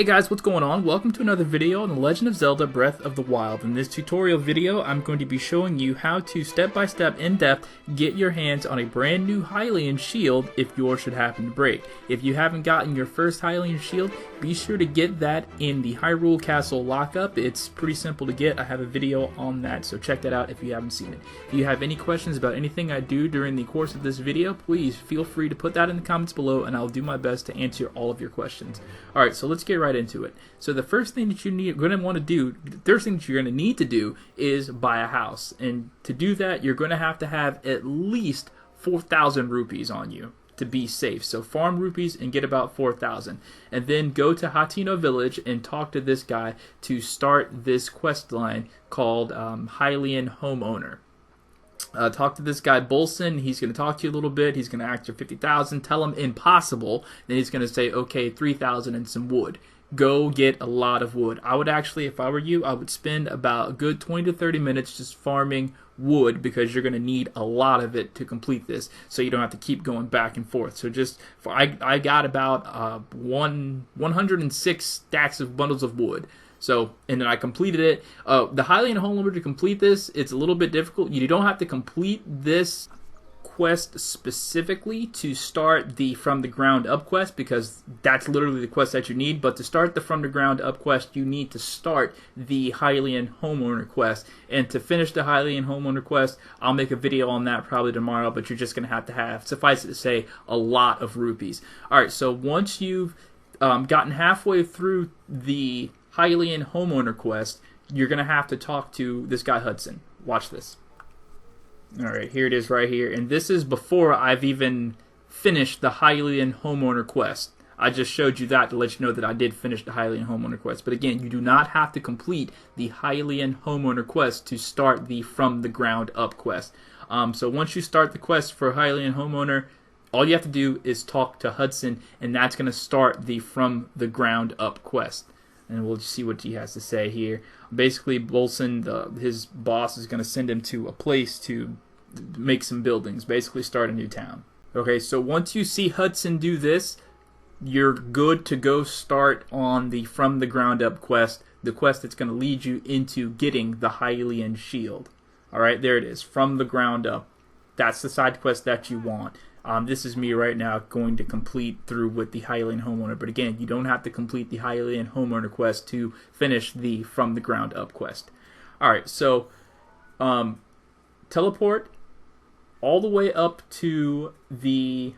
Hey guys, what's going on? Welcome to another video on The Legend of Zelda Breath of the Wild. In this tutorial video, I'm going to be showing you how to step-by-step, in-depth, get your hands on a brand new Hylian shield if yours should happen to break. If you haven't gotten your first Hylian shield, be sure to get that in the Hyrule Castle lockup. It's pretty simple to get. I have a video on that, so check that out if you haven't seen it. If you have any questions about anything I do during the course of this video, please feel free to put that in the comments below and I'll do my best to answer all of your questions. Alright, so let's get right into it. So the first thing that you're going to want to do, the first thing that you're going to need to do is buy a house. And to do that, you're going to have at least 4,000 rupees on you to be safe. So farm rupees and get about 4,000. And then go to Hatino Village and talk to this guy to start this quest line called Hylian Homeowner. Talk to this guy Bolson. He's going to talk to you a little bit. He's going to ask you 50,000. Tell him impossible. Then he's going to say, okay, 3,000 and some wood. Go get a lot of wood. I would actually, if I were you, I would spend about a good 20 to 30 minutes just farming wood because you're going to need a lot of it to complete this, so you don't have to keep going back and forth. So just, I got about 106 stacks of bundles of wood. So, and then I completed it. The Hylian Homeowner, to complete this, it's a little bit difficult. You don't have to complete this quest specifically to start the From the Ground Up quest, because that's literally the quest that you need. But to start the From the Ground Up quest, you need to start the Hylian Homeowner quest. And to finish the Hylian Homeowner quest, I'll make a video on that probably tomorrow, but you're just going to have, suffice it to say, a lot of rupees. Alright, so once you've gotten halfway through the Hylian Homeowner quest, you're going to have to talk to this guy Hudson. Watch this. Alright, here it is right here. And this is before I've even finished the Hylian Homeowner quest. I just showed you that to let you know that I did finish the Hylian Homeowner quest. But again, you do not have to complete the Hylian Homeowner quest to start the From the Ground Up quest. So once you start the quest for Hylian Homeowner, all you have to do is talk to Hudson, and that's going to start the From the Ground Up quest. And we'll see what he has to say here. Basically, Bolson, his boss, is going to send him to a place to make some buildings, basically start a new town. Okay, so once you see Hudson do this, you're good to go start on the From the Ground Up quest, the quest that's going to lead you into getting the Hylian shield. Alright, there it is, From the Ground Up. That's the side quest that you want. This is me right now going to complete through with the Hylian Homeowner. But again, you don't have to complete the Hylian Homeowner quest to finish the From the Ground Up quest. Alright, so teleport all the way up to the...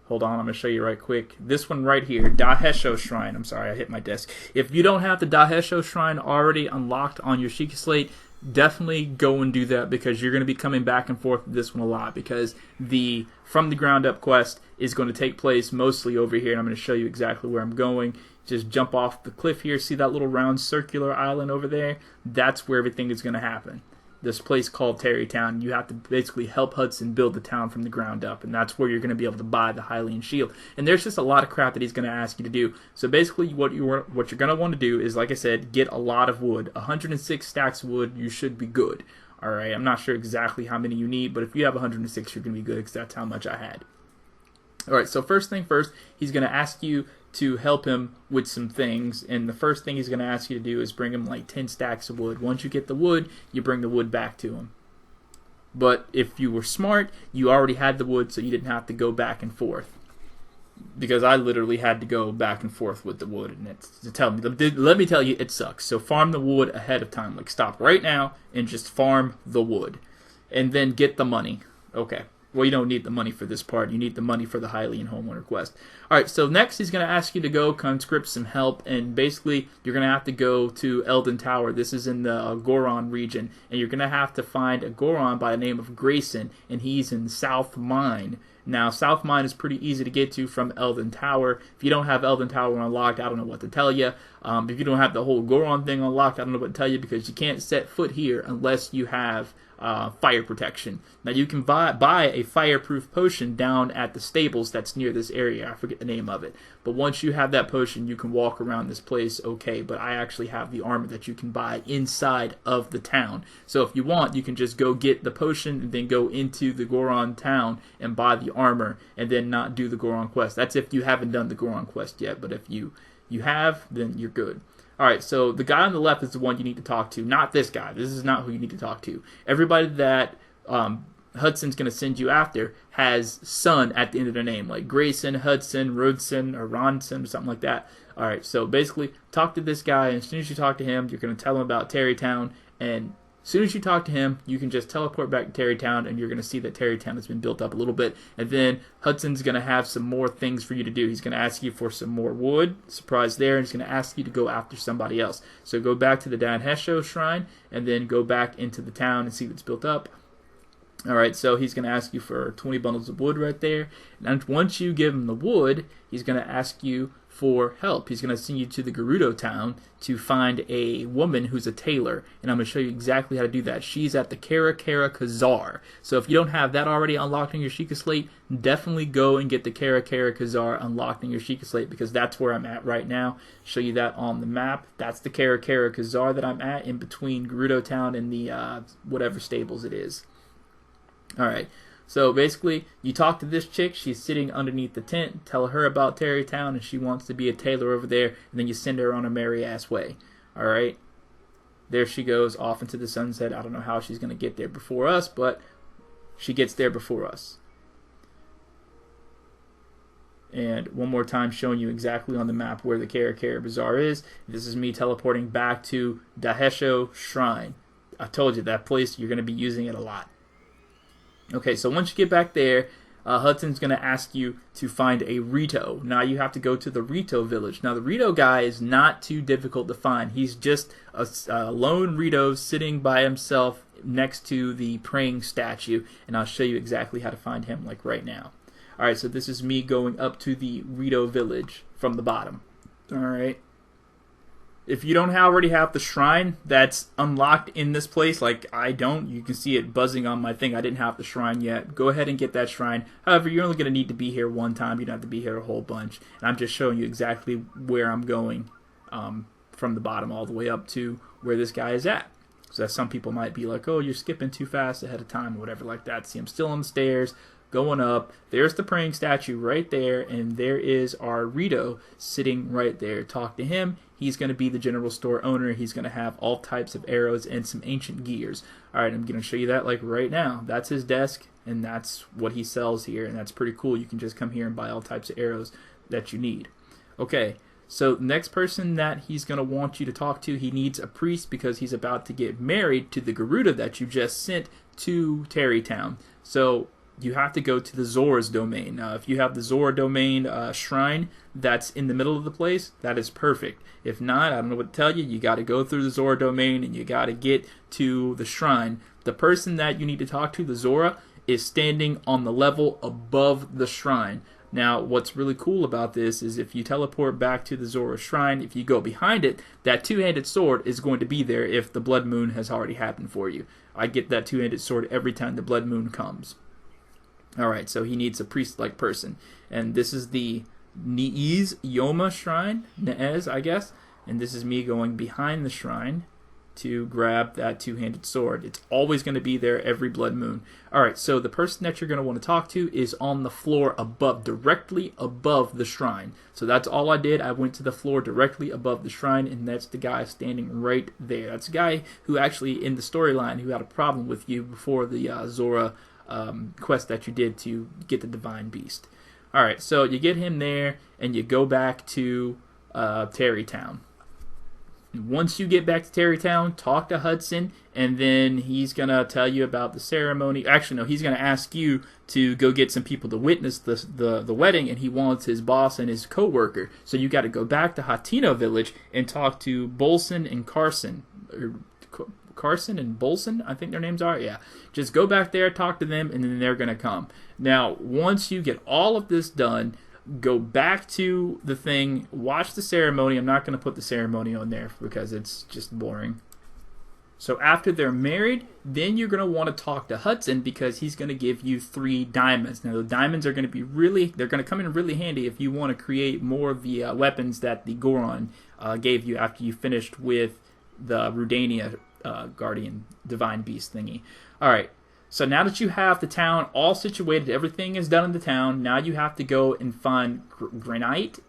Hold on, I'm going to show you right quick. This one right here, Dahesho Shrine. I'm sorry, I hit my desk. If you don't have the Dahesho Shrine already unlocked on your Sheikah Slate, definitely go and do that, because you're going to be coming back and forth with this one a lot, because the From the Ground Up quest is going to take place mostly over here, and I'm going to show you exactly where I'm going. Just jump off the cliff here. See that little round circular island over there? That's where everything is going to happen. This place called Tarrey Town. You have to basically help Hudson build the town from the ground up, and that's where you're going to be able to buy the Hylian shield. And there's just a lot of crap that he's going to ask you to do. So basically, what you're going to want to do is, like I said, get a lot of wood. 106 stacks of wood, you should be good. All right, I'm not sure exactly how many you need, but if you have 106, you're going to be good, because that's how much I had. All right, so first thing first, he's going to ask you to help him with some things, and the first thing he's going to ask you to do is bring him like 10 stacks of wood. Once you get the wood, you bring the wood back to him. But if you were smart, you already had the wood, so you didn't have to go back and forth. Because I literally had to go back and forth with the wood, and it's to tell me, let me tell you, it sucks. So farm the wood ahead of time. Like, stop right now and just farm the wood, and then get the money. Okay. Well, you don't need the money for this part. You need the money for the Hylian Homeowner quest. Alright, so next he's going to ask you to go conscript some help, and basically you're going to have to go to Eldin Tower. This is in the Goron region, and you're going to have to find a Goron by the name of Grayson, and he's in South Mine. Now, South Mine is pretty easy to get to from Eldin Tower. If you don't have Eldin Tower unlocked, I don't know what to tell you. If you don't have the whole Goron thing unlocked, I don't know what to tell you, because you can't set foot here unless you have fire protection. Now, you can buy a fireproof potion down at the stables that's near this area. I forget the name of it. But once you have that potion, you can walk around this place okay. But I actually have the armor that you can buy inside of the town. So if you want, you can just go get the potion and then go into the Goron town and buy the armor and then not do the Goron quest. That's if you haven't done the Goron quest yet. But if you you have, then you're good. Alright, so the guy on the left is the one you need to talk to, not this guy. This is not who you need to talk to. Everybody that Hudson's going to send you after has son at the end of their name, like Grayson, Hudson, Rudson, or Ronson, or something like that. Alright, so basically, talk to this guy, and as soon as you talk to him, you're going to tell him about Tarreytown, and as soon as you talk to him, you can just teleport back to Tarreytown, and you're going to see that Tarreytown has been built up a little bit. And then Hudson's going to have some more things for you to do. He's going to ask you for some more wood, surprise there, and he's going to ask you to go after somebody else. So go back to the Danhesho shrine, and then go back into the town and see what's built up. Alright, so he's going to ask you for 20 bundles of wood right there. And once you give him the wood, he's going to ask you for help. He's going to send you to the Gerudo town to find a woman who's a tailor. And I'm going to show you exactly how to do that. She's at the Kara Kazar. So if you don't have that already unlocked in your Sheikah Slate, definitely go and get the Kara Kazar unlocked in your Sheikah Slate, because that's where I'm at right now. Show you that on the map. That's the Kara Kazar that I'm at, in between Gerudo town and the whatever stables it is. Alright, so basically, you talk to this chick, she's sitting underneath the tent, tell her about Tarreytown, and she wants to be a tailor over there, and then you send her on a merry-ass way. Alright, there she goes, off into the sunset. I don't know how she's going to get there before us, but she gets there before us. And one more time, showing you exactly on the map where the Kara Bazaar is. This is me teleporting back to Dahesho Shrine. I told you, that place, you're going to be using it a lot. Okay, so once you get back there, Hudson's going to ask you to find a rito. Now you have to go to the rito village. Now the rito guy is not too difficult to find. He's just a lone rito sitting by himself next to the praying statue, and I'll show you exactly how to find him, like right now. Alright, so this is me going up to the rito village from the bottom. Alright. If you don't already have the shrine that's unlocked in this place, like I don't, you can see it buzzing on my thing. I didn't have the shrine yet. Go ahead and get that shrine. However, you're only going to need to be here one time. You don't have to be here a whole bunch. And I'm just showing you exactly where I'm going from the bottom all the way up to where this guy is at. So that some people might be like, oh, you're skipping too fast ahead of time or whatever like that. See, I'm still on the stairs. Going up, there's the praying statue right there, and there is our Rito sitting right there. Talk to him. He's going to be the general store owner. He's going to have all types of arrows and some ancient gears. Alright, I'm going to show you that like right now. That's his desk, and that's what he sells here, and that's pretty cool. You can just come here and buy all types of arrows that you need. Okay, so the next person that he's going to want you to talk to, he needs a priest because he's about to get married to the gerudo that you just sent to Tarreytown. So you have to go to the Zora's domain. If you have the Zora domain shrine that's in the middle of the place, that is perfect. If not, I don't know what to tell you. You got to go through the Zora domain and you got to get to the shrine. The person that you need to talk to, the Zora, is standing on the level above the shrine. Now, what's really cool about this is if you teleport back to the Zora shrine, if you go behind it, that two-handed sword is going to be there if the blood moon has already happened for you. I get that two-handed sword every time the blood moon comes. Alright, so he needs a priest-like person. And this is the Neez Yoma shrine, Neez, I guess. And this is me going behind the shrine to grab that two-handed sword. It's always going to be there every blood moon. Alright, so the person that you're going to want to talk to is on the floor above, directly above the shrine. So that's all I did. I went to the floor directly above the shrine, and that's the guy standing right there. That's the guy who actually, in the storyline, who had a problem with you before the Zora quest that you did to get the divine beast. Alright, so you get him there and you go back to Tarreytown. Once you get back to Tarreytown, talk to Hudson, and then he's going to tell you about the ceremony. Actually, no, he's going to ask you to go get some people to witness the wedding, and he wants his boss and his co-worker. So you got to go back to Hatino village and talk to Bolson and Carson. Carson and Bolson, I think their names are. Yeah. Just go back there, talk to them, and then they're going to come. Now, once you get all of this done, go back to the thing, watch the ceremony. I'm not going to put the ceremony on there because it's just boring. So after they're married, then you're going to want to talk to Hudson because he's going to give you 3 diamonds. Now, the diamonds are going to be they're going to come in really handy if you want to create more of the weapons that the Goron gave you after you finished with the Rudania Guardian Divine Beast thingy. Alright, so now that you have the town all situated, everything is done in the town, now you have to go and find granite,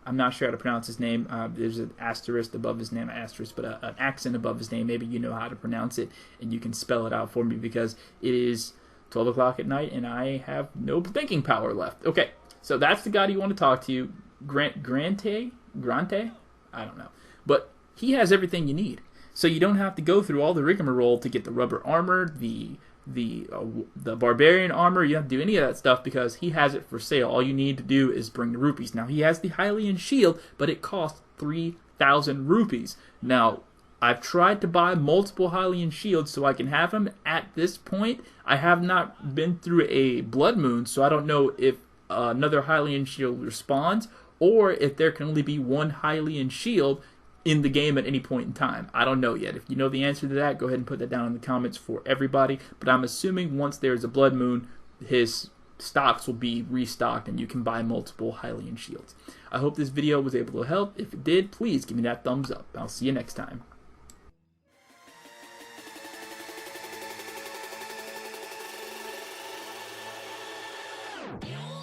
I'm not sure how to pronounce his name. There's an asterisk above his name, but an accent above his name. Maybe you know how to pronounce it, and you can spell it out for me, because it is 12 o'clock at night, and I have no thinking power left. Okay, so that's the guy you want to talk to. Grante? I don't know. But he has everything you need. So you don't have to go through all the rigmarole to get the rubber armor, the barbarian armor. You don't have to do any of that stuff, because he has it for sale. All you need to do is bring the rupees. Now, he has the Hylian shield, but it costs 3,000 rupees. Now, I've tried to buy multiple Hylian shields so I can have them. At this point, I have not been through a blood moon, so I don't know if another Hylian shield responds, or if there can only be one Hylian shield in the game at any point in time. I don't know yet. If you know the answer to that, go ahead and put that down in the comments for everybody. But I'm assuming once there's a blood moon, his stocks will be restocked and you can buy multiple Hylian shields. I hope this video was able to help. If it did, please give me that thumbs up. I'll see you next time. Yeah.